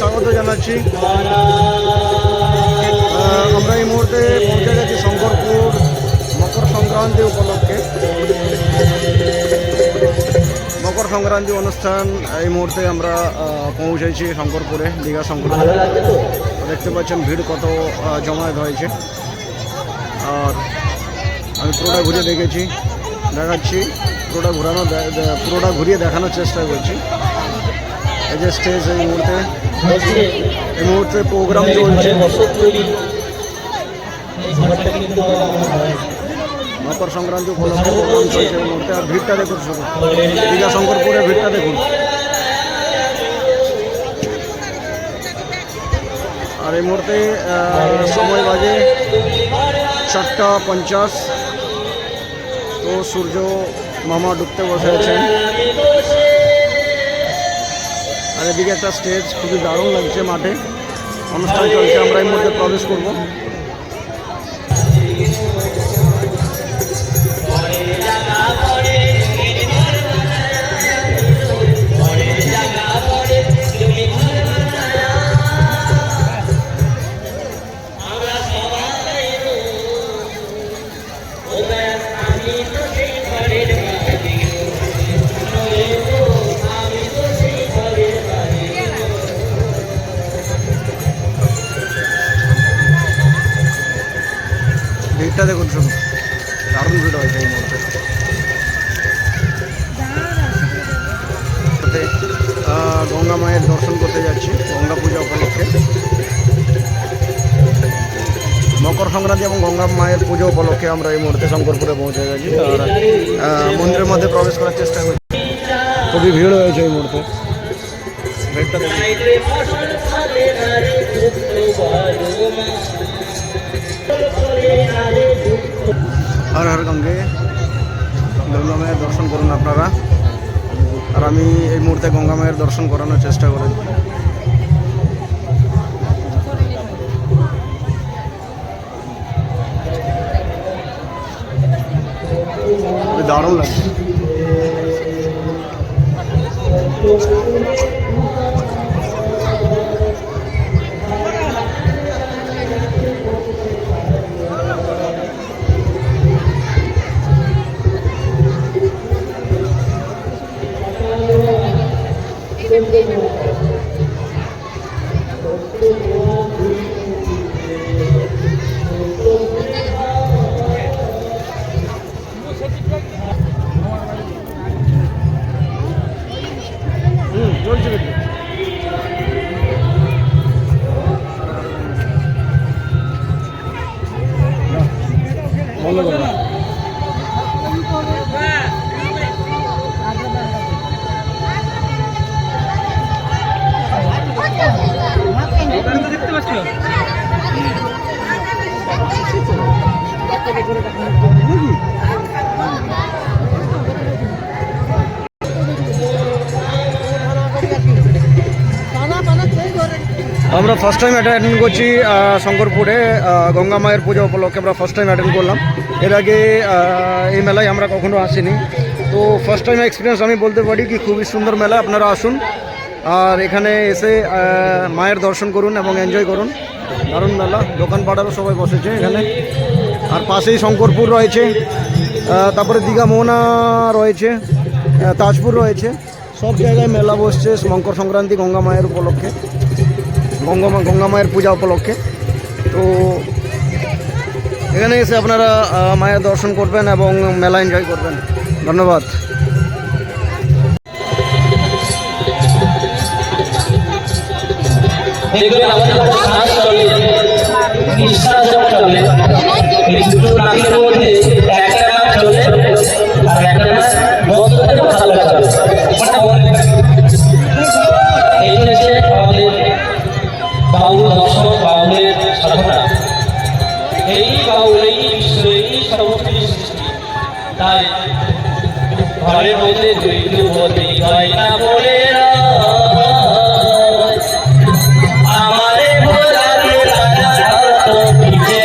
স্বাগত জানাচ্ছি। আমরা এই মুহূর্তে পৌঁছে গেছি শঙ্করপুর মকর সংক্রান্তি উপলক্ষে। মকর সংক্রান্তি অনুষ্ঠান এই মুহূর্তে আমরা পৌঁছেছি শঙ্করপুরে, দীঘা শঙ্করপুরে। দেখতে পাচ্ছেন ভিড় কত জমায়েত হয়েছে। আর আমি পুরোটা ঘুরে দেখাচ্ছি, পুরোটা ঘুরিয়ে দেখানোর চেষ্টা করছি। এই যে স্টেজ, এই মুহূর্তে প্রোগ্রাম চলছে। মকর সংক্রান্তি উপলক্ষে প্রোগ্রাম চলছে এই মুহূর্তে। আর ভিড়টা দেখুন, শুধু দীঘা শঙ্করপুরের ভিড়টা দেখুন। আর এই মুহূর্তে সময় বাজে 4:50। তো সূর্য মামা ডুবতে বসে আছেন। আর এদিকে একটা স্টেজ, খুবই দারুণ লাগছে। মাঠে অনুষ্ঠান চলছে, আমরা এই মুহূর্তে প্রবেশ করব। ভিড়টা দেখুন, শুধু দারুণ ভিড় হয়েছে এই মুহূর্তে। গঙ্গা মায়ের দর্শন করতে যাচ্ছি গঙ্গা পূজা উপলক্ষে। মকর সংক্রান্তি এবং গঙ্গা মায়ের পুজো উপলক্ষে আমরা এই মুহূর্তে শঙ্করপুরে পৌঁছে গেছি। আর মন্দিরের মধ্যে প্রবেশ করার চেষ্টা করছি। খুবই ভিড় হয়েছে এই মুহূর্তে। ভিড়টা দেখুন। হর হর গঙ্গে, গঙ্গা মায়ের দর্শন করুন আপনারা। আর আমি এই মুহূর্তে গঙ্গা মায়ের দর্শন করানোর চেষ্টা করি। দারুণ লাগছে। আমরা ফার্স্ট টাইম অ্যাটেন্ড করছি শঙ্করপুরে গঙ্গা মায়ের পুজো উপলক্ষে। আমরা ফার্স্ট টাইম অ্যাটেন্ড করলাম। এর আগে এই মেলায় আমরা কখনো আসিনি। তো ফার্স্ট টাইম এক্সপিরিয়েন্স আমি বলতে পারি কি খুবই সুন্দর মেলা। আপনারা আসুন আর এখানে এসে মায়ের দর্শন করুন এবং এনজয় করুন। দারুণ মেলা, দোকানপাটারও সবাই বসেছে এখানে। আর পাশেই শঙ্করপুর রয়েছে, তারপরে দীঘা মোহনা রয়েছে, তাজপুর রয়েছে। সব জায়গায় মেলা বসছে মকর সংক্রান্তি গঙ্গা মায়ের উপলক্ষে, গঙ্গা মায়ের পূজা উপলক্ষে। তো এখানে এসে আপনারা মায়ের দর্শন করবেন এবং মেলা এনজয় করবেন। ধন্যবাদ। ঘরের মধ্যে যুবতী হয় না বলে আমারে ভোলাতে রাজা পিছে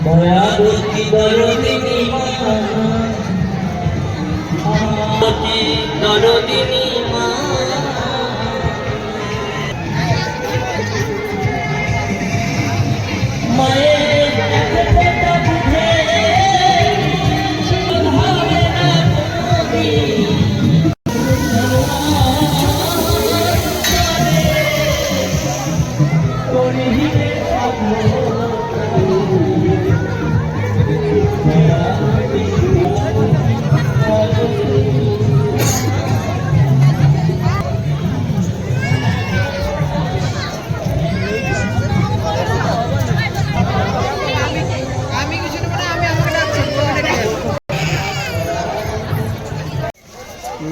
দয়াবতী দরদিনী মা, দরদিনী মা, মায়ের কথা বুঝে ভাবে না কোনোদিন।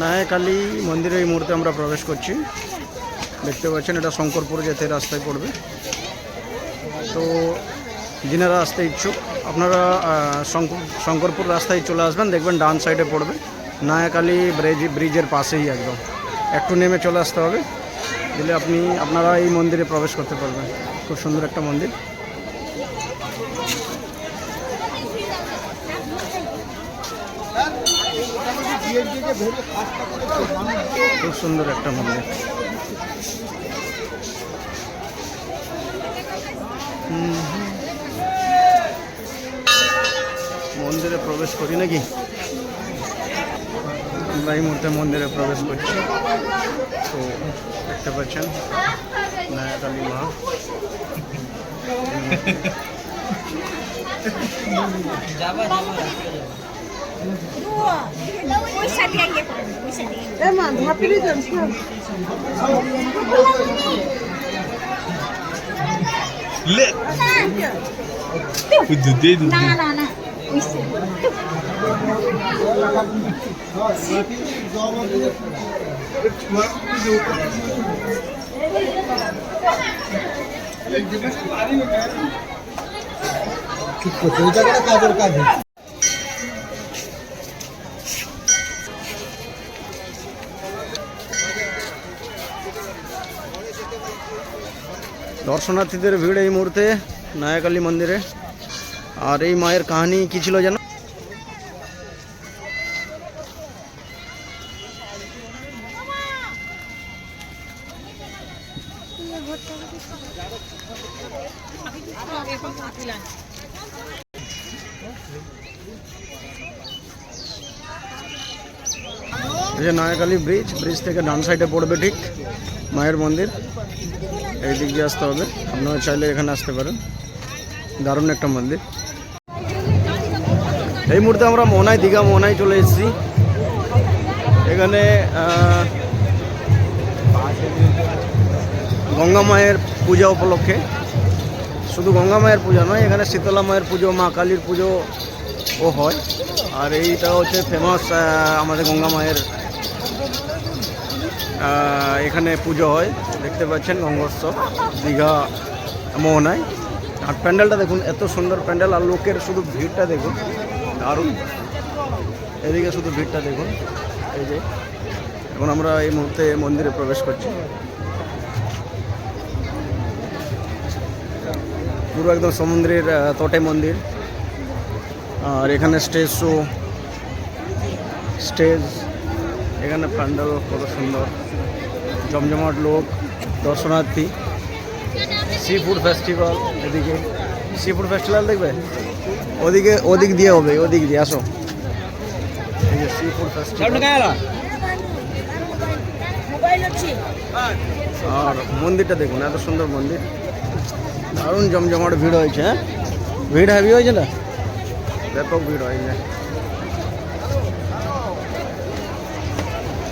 নায়াকালী মন্দিরে এই মুহূর্তে আমরা প্রবেশ করছি। দেখতে পাচ্ছেন এটা শঙ্করপুর যেতে রাস্তায় পড়বে। তো যিনারা আসতে ইচ্ছুক আপনারা শঙ্করপুর রাস্তায় চলে আসবেন, দেখবেন ডান সাইডে পড়বে। নায়াকালী ব্রিজের পাশেই একদম একটু নেমে চলে আসতে হবে, দিলে আপনারা এই মন্দিরে প্রবেশ করতে পারবেন। খুব সুন্দর একটা মন্দির। খুব সুন্দর একটা মন্দির। মন্দিরে প্রবেশ করি নাকি? আমরা এই মুহূর্তে মন্দিরে প্রবেশ করছি। তো দেখতে পাচ্ছেন নায়াকালী মা। দর্শনার্থীদের ভিড় এই মুহূর্তে নায়াকালী মন্দিরে। আর এই মায়ের কাহিনী কি ছিল জানো? এই যে নায়াকালী ব্রিজ থেকে ডান সাইডে পড়বে ঠিক মায়ের মন্দির। এই দিক দিয়ে আসতে হবে, আপনারা চাইলে এখানে আসতে পারেন। দারুণ একটা মন্দির। এই মুহূর্তে আমরা দীঘা মোহনায় চলে এসেছি। এখানে গঙ্গা মায়ের পূজা উপলক্ষে, শুধু গঙ্গা মায়ের পূজা নয়, এখানে শীতলা মায়ের পুজো, মা কালীর পুজোও হয়। আর এইটা হচ্ছে ফেমাস আমাদের গঙ্গা মায়ের এখানে পুজো হয়। দেখতে পাচ্ছেন গঙ্গোৎসব দীঘা মোহনায়। আর প্যান্ডেলটা দেখুন, এত সুন্দর প্যান্ডেল। আর লোকের শুধু ভিড়টা দেখুন, দারুণ। এদিকে শুধু ভিড়টা দেখুন। এই যে এখন আমরা এই মুহূর্তে মন্দিরে প্রবেশ করছি। পুরো একদম সমুদ্রের তটে মন্দির। আর এখানে স্টেজ, এখানে প্যান্ডেল কত সুন্দর, জমজমাট লোক, দর্শনার্থী। সি ফুড ফেস্টিভ্যাল, এদিকে সি ফুড ফেস্টিভ্যাল দেখবে, ওদিক দিয়ে হবে, ওদিক দিয়ে আসো। এই যে সি ফুড ফেস্টিভ্যাল। আর মন্দিরটা দেখুন, এত সুন্দর মন্দির, দারুণ জমজমাট ভিড় হয়েছে। হ্যাঁ, ভিড় হেভি হয়েছে না, ব্যাপক ভিড় হয়েছে।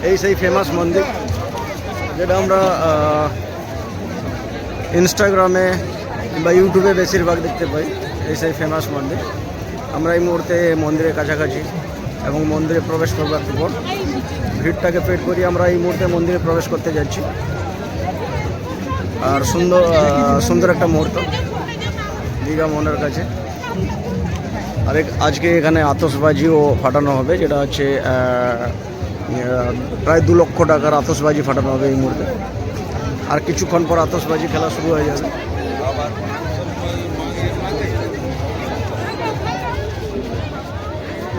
এই সেই ফেমাস মন্দির যেটা আমরা ইনস্টাগ্রামে বা ইউটিউবে বেশিরভাগ দেখতে পাই। এই সেই ফেমাস মন্দির। আমরা এই মুহূর্তে মন্দিরের কাছাকাছি এবং মন্দিরে প্রবেশ করবার পর ভিড়টাকে পেট করি আমরা এই মুহূর্তে মন্দিরে প্রবেশ করতে যাচ্ছি। আর সুন্দর একটা মুহূর্ত দীঘা মোহনার কাছে। আজকে এখানে আতশবাজিও ফাটানো হবে, যেটা হচ্ছে প্রায় 2 লক্ষ টাকার আতশবাজি ফাটানো হবে এই মুহূর্তে। আর কিছুক্ষণ পর আতশবাজি খেলা শুরু হয়ে যাবে।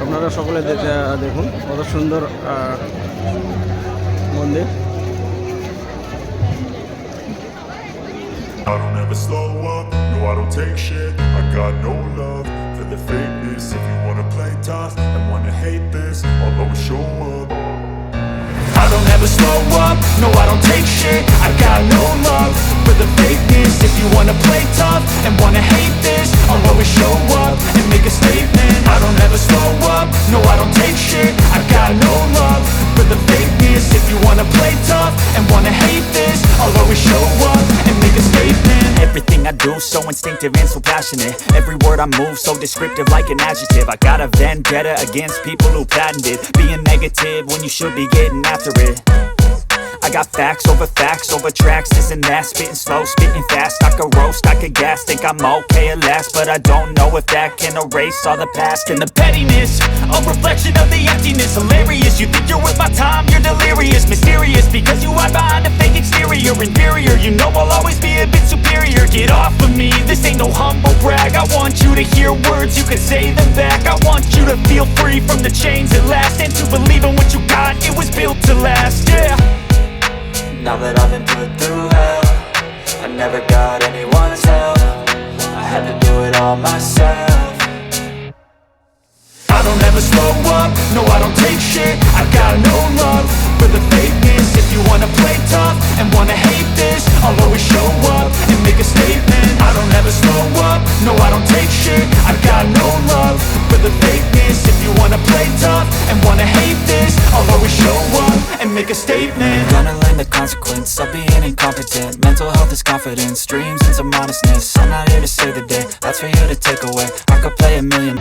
আপনারা সকলে দেখুন কত সুন্দর মন্দির। I don't ever slow up, no I don't take shit. I got no love for the fakeness. If you wanna play tough and wanna hate this, I'll always show up. I don't ever slow up, no I don't take shit. I got no love for the fakeness. If you wanna play tough and wanna hate this, I'll always show up and make a statement. I don't ever slow up, no I don't take shit. I got no love for the fakeness. If you wanna play tough and wanna hate this, I'll always show up and make a statement. Everything I do so instinctive and so passionate. Every word I move so descriptive like an adjective. I got a vendetta against people who patented being negative when you should be getting after it. I got facts over tracks, this and that. Spitting slow, spitting fast. I could roast, I could gas. Think I'm okay at last, but I don't know if that can erase all the past. And the pettiness, a reflection of the emptiness. Hilarious, you think you're worth my time, you're delirious. Mysterious, because you hide behind a fake exterior. Inferior, you know I'll always be a bit superior. Get off of me, this ain't no humble brag. I want you to hear words, you can say them back. I want you to feel free from the chains at last, and to believe in what you got, it was built to last, yeah. Now that I've been put through hell, I never got anyone's help. I had to do it all myself. I don't ever slow up, no I don't take shit. I got no love for the fakeness. If you wanna play tough and wanna hate this, I'll always show up and make a statement. I don't ever slow up, no I don't take shit. I got no love for the fakeness. If you wanna play tough and wanna hate this, I'll always show up and make a statement. Gonna learn the consequence of being incompetent. Mental health is confidence, dreams and some modestness. I'm not here to save the day, that's for you to take away. I could play a million.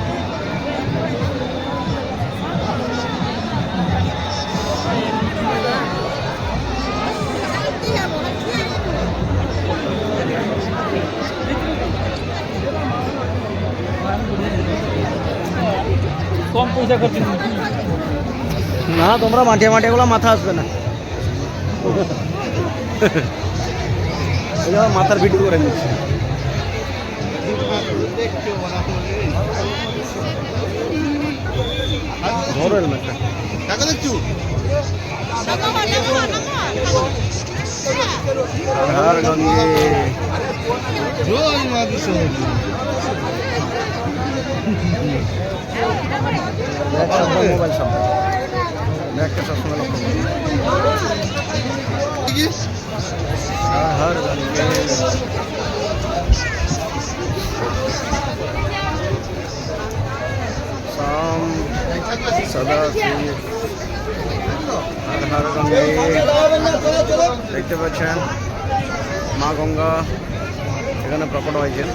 না তোমরা মাঠে মাঠে গুলো মাথা আসবে না, মাথার video করে নিচ্ছে। ধরো হেলমেটটা। हर गंगे मोबाइल शब्द একটা সবসময় লক্ষ্য করি। हर गंगे शाम सदा हर गंगे দেখতে পাচ্ছেন মা গঙ্গা এখানে প্রকট হয়েছেন।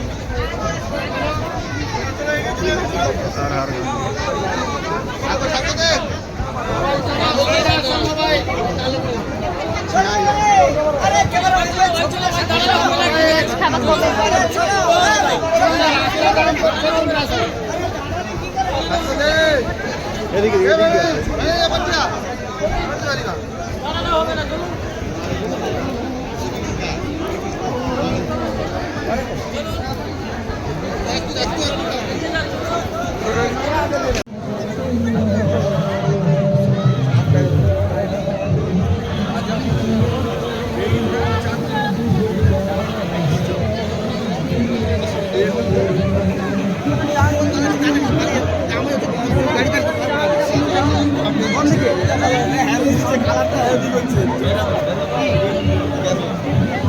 হর হর এদিকে গাড়ি